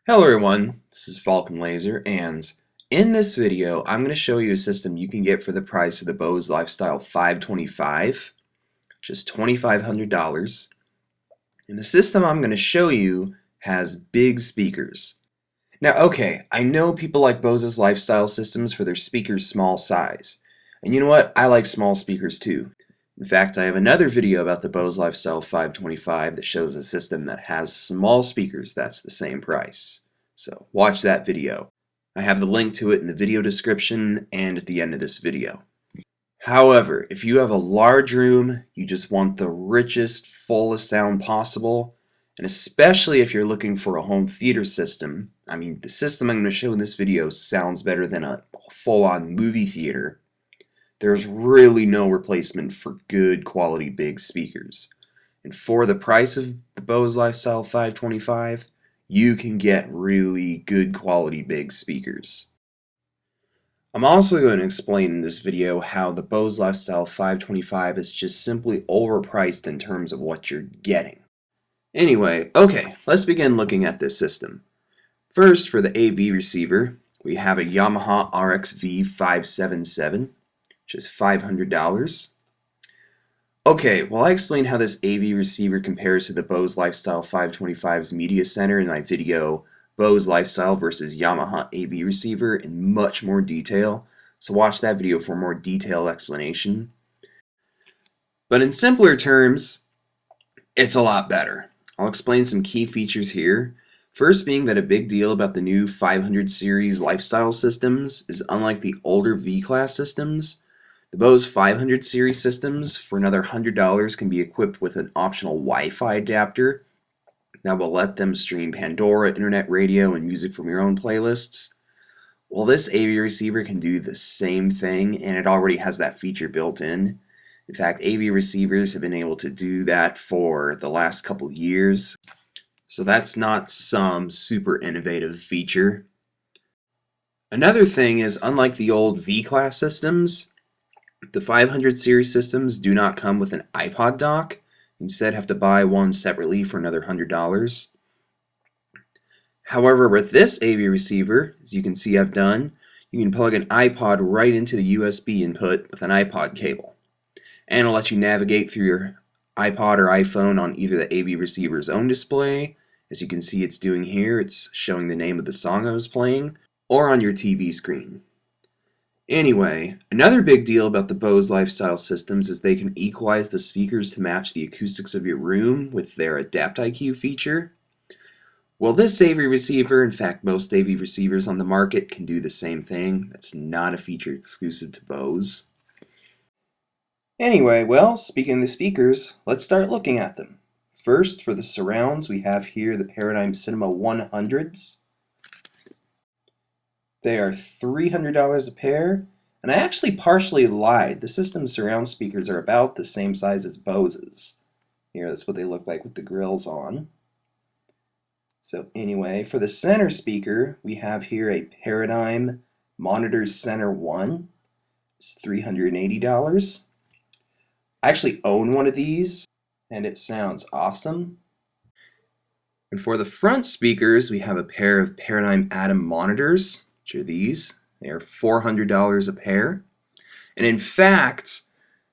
Hello everyone, this is Falcon Laser, and in this video I'm going to show you a system you can get for the price of the Bose Lifestyle 525, just $2,500. And the system I'm going to show you has big speakers. Now okay, I know people like Bose's Lifestyle systems for their speakers' small size. And you know what? I like small speakers too. In fact, I have another video about the Bose Lifestyle 525 that shows a system that has small speakers that's the same price. So watch that video. I have the link to it in the video description and at the end of this video. However, if you have a large room, you just want the richest, fullest sound possible, and especially if you're looking for a home theater system, the system I'm going to show in this video sounds better than a full-on movie theater. There's really no replacement for good quality big speakers. And for the price of the Bose Lifestyle 525, you can get really good quality big speakers. I'm also going to explain in this video how the Bose Lifestyle 525 is just simply overpriced in terms of what you're getting. Anyway, okay, let's begin looking at this system. First, for the AV receiver, we have a Yamaha RX-V 577. Which is $500. Okay, well I explained how this AV receiver compares to the Bose Lifestyle 525's Media Center in my video Bose Lifestyle versus Yamaha AV receiver in much more detail, so watch that video for a more detailed explanation. But in simpler terms, it's a lot better. I'll explain some key features here. First being that a big deal about the new 500 series Lifestyle systems is unlike the older V-Class systems, the Bose 500 series systems, for another $100, can be equipped with an optional Wi-Fi adapter that will let them stream Pandora, internet radio, and music from your own playlists. Well, this AV receiver can do the same thing, and it already has that feature built in. In fact, AV receivers have been able to do that for the last couple years, so that's not some super innovative feature. Another thing is, unlike the old V-Class systems, the 500 series systems do not come with an iPod dock. Instead, have to buy one separately for another $100. However, with this AV receiver, as you can see I've done, you can plug an iPod right into the USB input with an iPod cable. And it'll let you navigate through your iPod or iPhone on either the AV receiver's own display, as you can see it's doing here, it's showing the name of the song I was playing, or on your TV screen. Anyway, another big deal about the Bose Lifestyle systems is they can equalize the speakers to match the acoustics of your room with their Adapt IQ feature. Well, this AV receiver, in fact most AV receivers on the market, can do the same thing. That's not a feature exclusive to Bose. Anyway, well, speaking of the speakers, let's start looking at them. First, for the surrounds, we have here the Paradigm Cinema 100s. They are $300 a pair, and I actually partially lied. The system surround speakers are about the same size as Bose's. Here, that's what they look like with the grills on. So anyway, for the center speaker, we have here a Paradigm Monitor Center 1. It's $380. I actually own one of these, and it sounds awesome. And for the front speakers, we have a pair of Paradigm Atom monitors, which are these. They are $400 a pair. And in fact,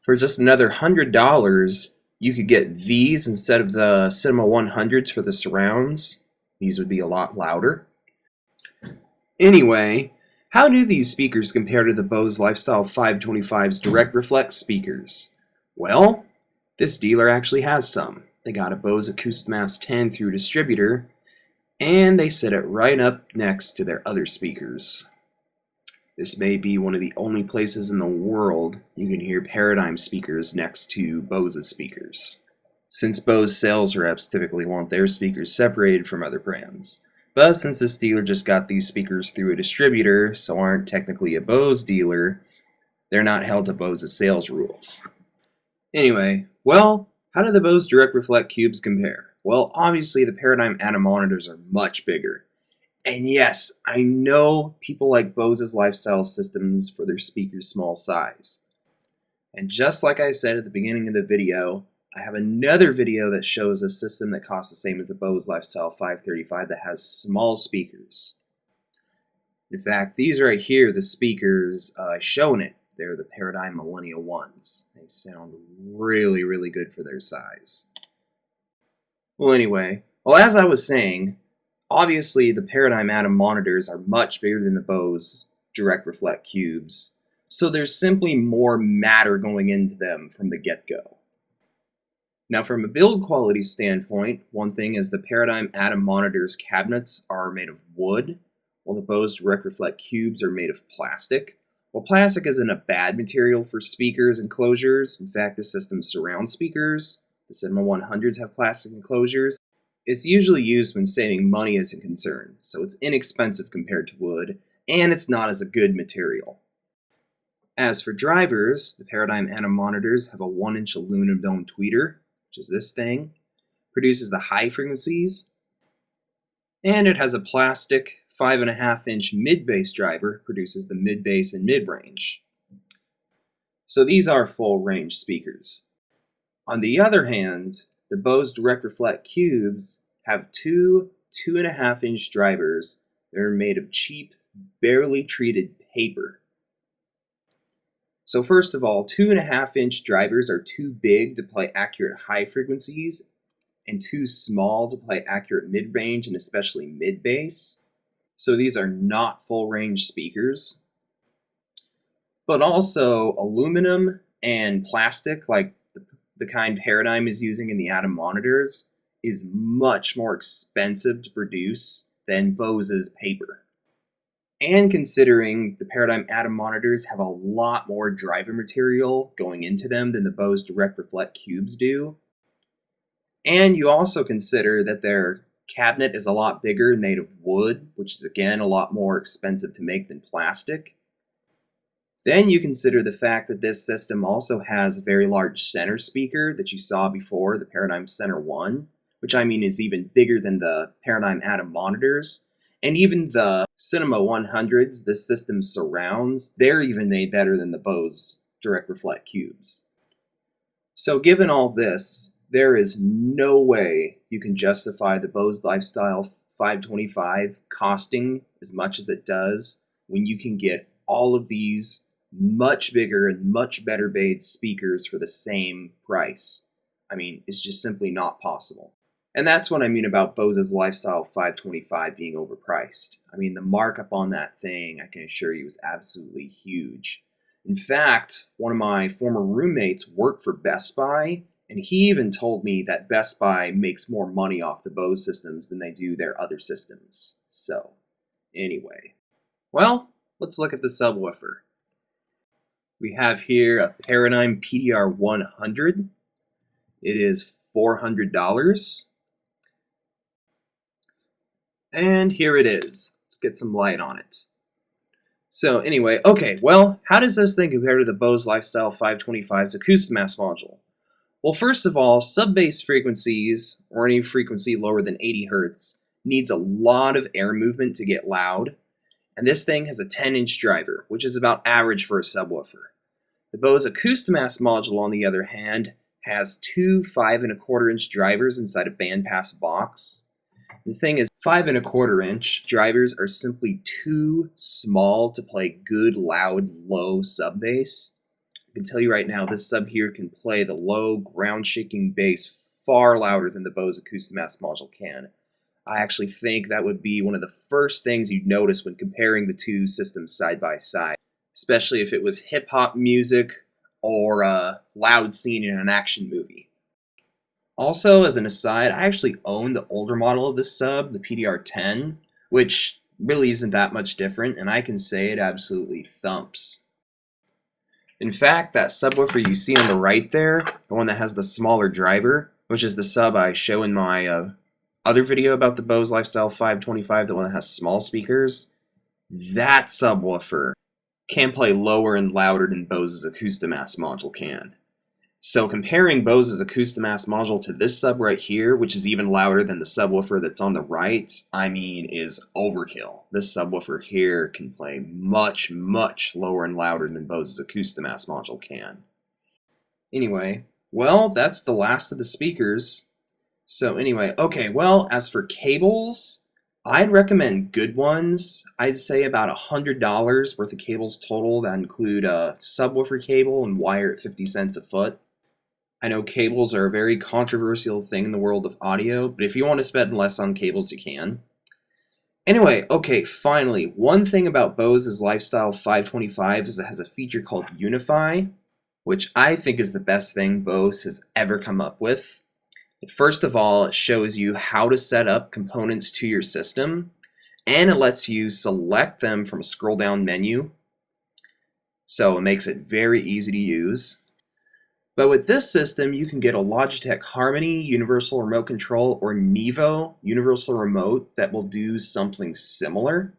for just another $100, you could get these instead of the Cinema 100s for the surrounds. These would be a lot louder. Anyway, how do these speakers compare to the Bose Lifestyle 525's direct reflex speakers? Well, this dealer actually has some. They got a Bose Acoustimass 10 through a distributor, and they set it right up next to their other speakers. This may be one of the only places in the world you can hear Paradigm speakers next to Bose's speakers, since Bose sales reps typically want their speakers separated from other brands. But since this dealer just got these speakers through a distributor, so aren't technically a Bose dealer, they're not held to Bose's sales rules. Anyway, well, how do the Bose Direct Reflect cubes compare? Well, obviously the Paradigm Atom monitors are much bigger. And yes, I know people like Bose's Lifestyle systems for their speakers' small size. And just like I said at the beginning of the video, I have another video that shows a system that costs the same as the Bose Lifestyle 535 that has small speakers. In fact, these right here, the speakers shown it. They're the Paradigm Millennial ones. They sound really, really good for their size. Well, anyway, as I was saying, obviously the Paradigm Atom monitors are much bigger than the Bose direct reflect cubes, so there's simply more matter going into them from the get-go. Now, from a build quality standpoint, one thing is the Paradigm Atom monitors cabinets are made of wood, while the Bose direct reflect cubes are made of plastic. Well, plastic isn't a bad material for speakers enclosures. In fact, the system's surround speakers, the Cinema 100s, have plastic enclosures. It's usually used when saving money is a concern, so it's inexpensive compared to wood, and it's not as a good material. As for drivers, the Paradigm Atom monitors have a 1-inch aluminum dome tweeter, which is this thing, produces the high frequencies, and it has a plastic 5.5-inch mid-bass driver, produces the mid-bass and mid-range. So these are full-range speakers. On the other hand, the Bose direct reflect cubes have two 2.5-inch drivers that are made of cheap, barely treated paper. So first of all, 2.5-inch drivers are too big to play accurate high frequencies and too small to play accurate mid-range and especially mid-bass. So these are not full-range speakers. But also aluminum and plastic, like the kind Paradigm is using in the Atom monitors, is much more expensive to produce than Bose's paper. And considering the Paradigm Atom monitors have a lot more driver material going into them than the Bose direct reflect cubes do, and you also consider that their cabinet is a lot bigger, made of wood, which is again a lot more expensive to make than plastic, then you consider the fact that this system also has a very large center speaker that you saw before, the Paradigm Center 1, which I mean is even bigger than the Paradigm Atom monitors. And even the Cinema 100s, this system surrounds, they're even made better than the Bose direct reflect cubes. So given all this, there is no way you can justify the Bose Lifestyle 525 costing as much as it does when you can get all of these much bigger and much better made speakers for the same price. I mean, it's just simply not possible. And that's what I mean about Bose's Lifestyle 525 being overpriced. I mean, the markup on that thing, I can assure you, is absolutely huge. In fact, one of my former roommates worked for Best Buy, and he even told me that Best Buy makes more money off the Bose systems than they do their other systems. So, anyway. Well, let's look at the subwoofer. We have here a Paradigm PDR 100. It is $400. And here it is. Let's get some light on it. So anyway, okay, well, how does this thing compare to the Bose Lifestyle 525's Acoustimass module? Well, first of all, sub-bass frequencies, or any frequency lower than 80 Hz, needs a lot of air movement to get loud, and this thing has a 10-inch driver, which is about average for a subwoofer. The Bose Acoustimass module, on the other hand, has two 5.25-inch drivers inside a bandpass box. The thing is, 5.25-inch drivers are simply too small to play good, loud, low sub-bass. I can tell you right now, this sub here can play the low, ground-shaking bass far louder than the Bose Acoustimass module can. I actually think that would be one of the first things you'd notice when comparing the two systems side by side, especially if it was hip-hop music or a loud scene in an action movie. Also, as an aside, I actually own the older model of this sub, the PDR-10, which really isn't that much different, and I can say it absolutely thumps. In fact, that subwoofer you see on the right there, the one that has the smaller driver, which is the sub I show in my other video about the Bose Lifestyle 525, the one that has small speakers, that subwoofer can play lower and louder than Bose's Acoustimass module can. So comparing Bose's Acoustimass module to this sub right here, which is even louder than the subwoofer that's on the right, I mean, is overkill. This subwoofer here can play much, much lower and louder than Bose's Acoustimass module can. Anyway, Well, that's the last of the speakers. So anyway, okay, well, as for cables, I'd recommend good ones. I'd say about $100 worth of cables total that include a subwoofer cable and wire at 50 cents a foot. I know cables are a very controversial thing in the world of audio, but if you want to spend less on cables, you can. Anyway, okay, finally, one thing about Bose's Lifestyle 525 is it has a feature called Unify, which I think is the best thing Bose has ever come up with. First of all, it shows you how to set up components to your system, and it lets you select them from a scroll down menu, so it makes it very easy to use. But with this system, you can get a Logitech Harmony Universal Remote Control or Nevo Universal Remote that will do something similar.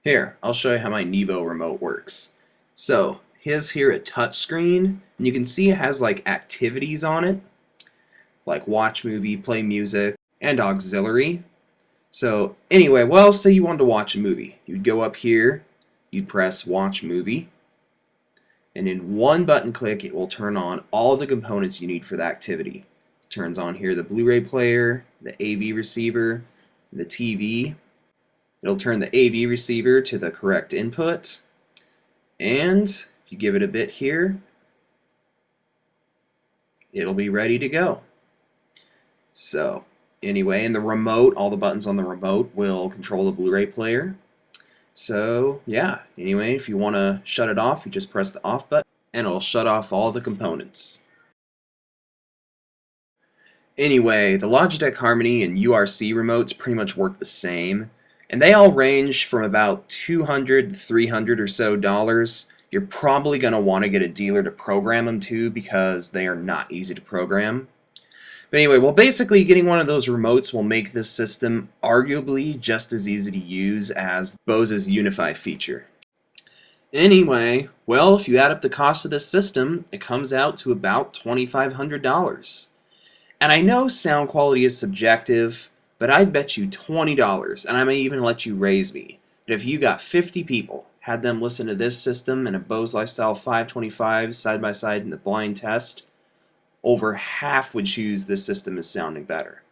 Here, I'll show you how my Nevo remote works. So, here's here a touch screen, and you can see it has like activities on it, like watch movie, play music, and auxiliary. So anyway, well, say you wanted to watch a movie. You'd go up here, you'd press watch movie, and in one button click it will turn on all the components you need for the activity. It turns on here the Blu-ray player, the AV receiver, the TV. It'll turn the AV receiver to the correct input, and if you give it a bit here, it'll be ready to go. So anyway, and the remote, all the buttons on the remote will control the Blu-ray player. So yeah, anyway, if you want to shut it off, you just press the off button and it'll shut off all the components. Anyway, the Logitech Harmony and URC remotes pretty much work the same, and they all range from about $200 to $300 or so dollars. You're probably going to want to get a dealer to program them to because they are not easy to program. But anyway, well, basically getting one of those remotes will make this system arguably just as easy to use as Bose's Unify feature. Anyway, well, if you add up the cost of this system, it comes out to about $2,500. And I know sound quality is subjective, but I'd bet you $20, and I may even let you raise me, that if you got 50 people, had them listen to this system and a Bose Lifestyle 525 side by side in the blind test, over half would choose this system as sounding better.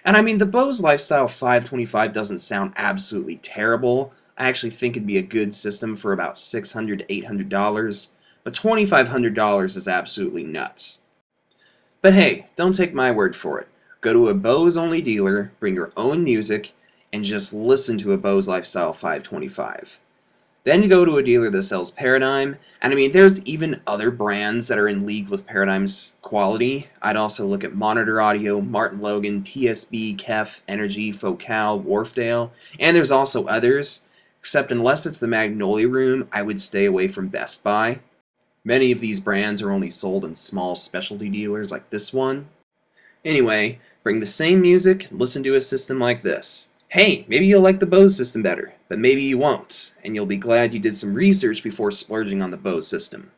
And I mean, the Bose Lifestyle 525 doesn't sound absolutely terrible. I actually think it'd be a good system for about $600 to $800, but $2,500 is absolutely nuts. But hey, don't take my word for it. Go to a Bose only dealer, bring your own music, and just listen to a Bose Lifestyle 525. Then go to a dealer that sells Paradigm, and I mean, there's even other brands that are in league with Paradigm's quality. I'd also look at Monitor Audio, Martin Logan, PSB, Kef, Energy, Focal, Wharfdale, and there's also others, except unless it's the Magnolia Room, I would stay away from Best Buy. Many of these brands are only sold in small specialty dealers like this one. Anyway, bring the same music and listen to a system like this. Hey, maybe you'll like the Bose system better, but maybe you won't, and you'll be glad you did some research before splurging on the Bose system.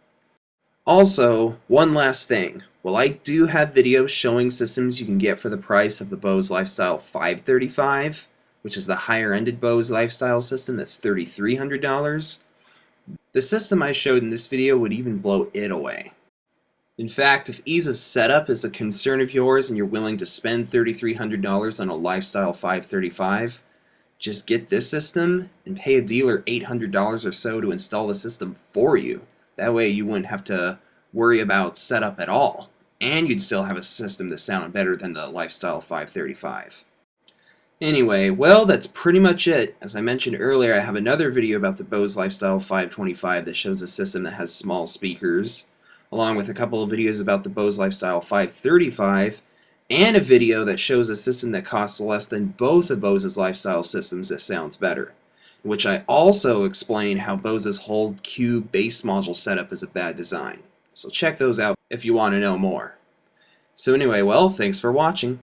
Also, one last thing. While I do have videos showing systems you can get for the price of the Bose Lifestyle 535, which is the higher-ended Bose Lifestyle system that's $3,300, the system I showed in this video would even blow it away. In fact, if ease of setup is a concern of yours and you're willing to spend $3,300 on a Lifestyle 535, just get this system and pay a dealer $800 or so to install the system for you. That way you wouldn't have to worry about setup at all, and you'd still have a system that sounded better than the Lifestyle 535. Anyway, well, that's pretty much it. As I mentioned earlier, I have another video about the Bose Lifestyle 525 that shows a system that has small speakers, along with a couple of videos about the Bose Lifestyle 535, and a video that shows a system that costs less than both of Bose's Lifestyle systems that sounds better, in which I also explain how Bose's whole cube bass module setup is a bad design. So check those out if you want to know more. So anyway, well, thanks for watching.